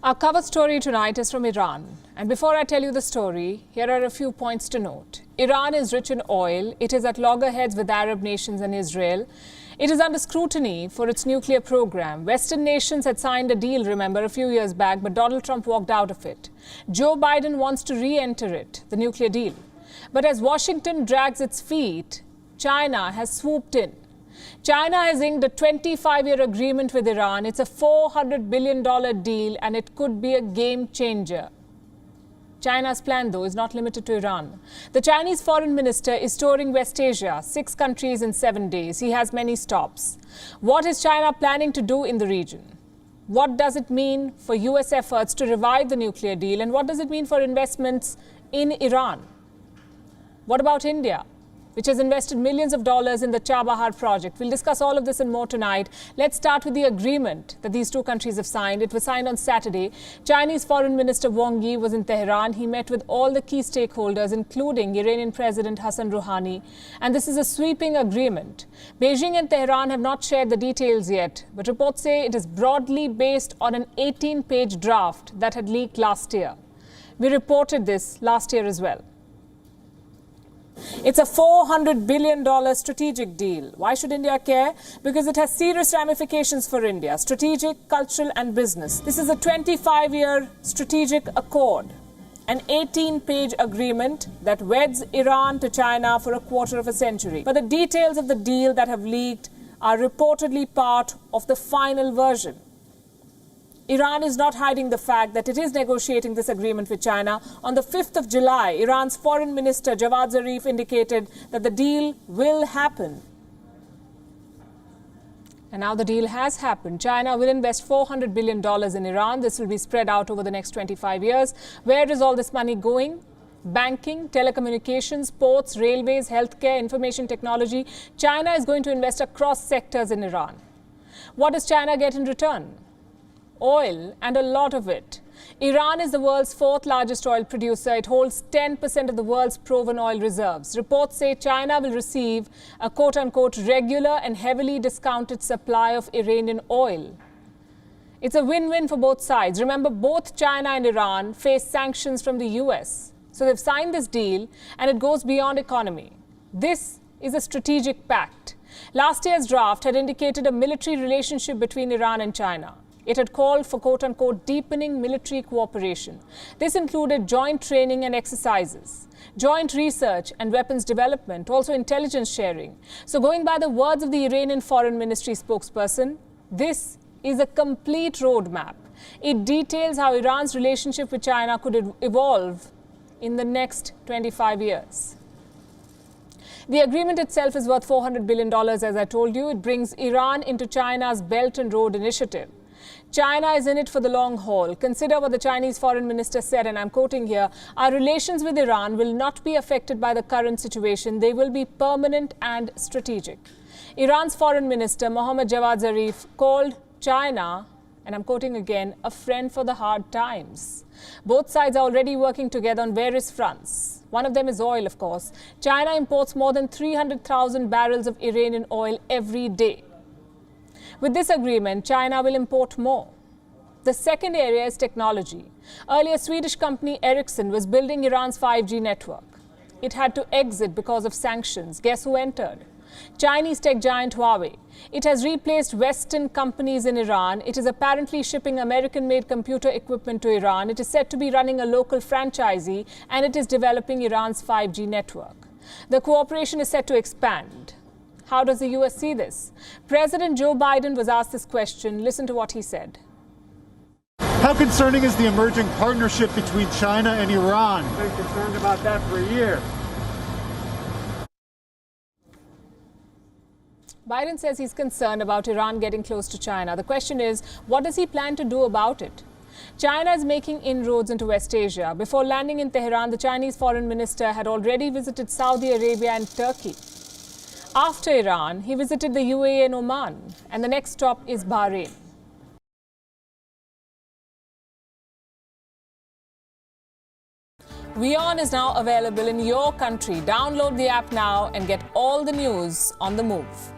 Our cover story tonight is from Iran. And before I tell you the story, here are a few points to note. Iran is rich in oil. It is at loggerheads with Arab nations and Israel. It is under scrutiny for its nuclear program. Western nations had signed a deal, remember, a few years back, but Donald Trump walked out of it. Joe Biden wants to re-enter it, the nuclear deal. But as Washington drags its feet, China has swooped in. China has inked a 25-year agreement with Iran. It's a $400 billion deal and it could be a game changer. China's plan, though, is not limited to Iran. The Chinese foreign minister is touring West Asia, 6 countries in 7 days. He has many stops. What is China planning to do in the region? What does it mean for US efforts to revive the nuclear deal? And what does it mean for investments in Iran? What about India, which has invested millions of dollars in the Chabahar project? We'll discuss all of this and more tonight. Let's start with the agreement that these two countries have signed. It was signed on Saturday. Chinese Foreign Minister Wang Yi was in Tehran. He met with all the key stakeholders, including Iranian President Hassan Rouhani. And this is a sweeping agreement. Beijing and Tehran have not shared the details yet, but reports say it is broadly based on an 18-page draft that had leaked last year. We reported this last year as well. It's a $400 billion strategic deal. Why should India care? Because it has serious ramifications for India, strategic, cultural and business. This is a 25-year strategic accord, an 18-page agreement that weds Iran to China for a quarter of a century. But the details of the deal that have leaked are reportedly part of the final version. Iran is not hiding the fact that it is negotiating this agreement with China. On the 5th of July, Iran's Foreign Minister Javad Zarif indicated that the deal will happen. And now the deal has happened. China will invest $400 billion in Iran. This will be spread out over the next 25 years. Where is all this money going? Banking, telecommunications, ports, railways, healthcare, information technology. China is going to invest across sectors in Iran. What does China get in return? Oil, and a lot of it. Iran is the world's 4th largest oil producer. It holds 10% of the world's proven oil reserves. Reports say China will receive a quote-unquote regular and heavily discounted supply of Iranian oil. It's a win-win for both sides. Remember, both China and Iran face sanctions from the US. So they've signed this deal, and it goes beyond economy. This is a strategic pact. Last year's draft had indicated a military relationship between Iran and China. It had called for quote-unquote deepening military cooperation. This included joint training and exercises, joint research and weapons development, also intelligence sharing. So going by the words of the Iranian Foreign Ministry spokesperson, this is a complete roadmap. It details how Iran's relationship with China could evolve in the next 25 years. The agreement itself is worth $400 billion, as I told you. It brings Iran into China's Belt and Road Initiative. China is in it for the long haul. Consider what the Chinese foreign minister said, and I'm quoting here, "Our relations with Iran will not be affected by the current situation. They will be permanent and strategic." Iran's foreign minister, Mohammad Javad Zarif, called China, and I'm quoting again, a friend for the hard times. Both sides are already working together on various fronts. One of them is oil, of course. China imports more than 300,000 barrels of Iranian oil every day. With this agreement, China will import more. The second area is technology. Earlier, Swedish company Ericsson was building Iran's 5G network. It had to exit because of sanctions. Guess who entered? Chinese tech giant Huawei. It has replaced Western companies in Iran. It is apparently shipping American-made computer equipment to Iran. It is said to be running a local franchisee, and it is developing Iran's 5G network. The cooperation is set to expand. How does the US see this? President Joe Biden was asked this question. Listen to what he said. How concerning is the emerging partnership between China and Iran? I've been concerned about that for a year. Biden says he's concerned about Iran getting close to China. The question is, what does he plan to do about it? China is making inroads into West Asia. Before landing in Tehran, the Chinese foreign minister had already visited Saudi Arabia and Turkey. After Iran, he visited the UAE and Oman, and the next stop is Bahrain. WION is now available in your country. Download the app now and get all the news on the move.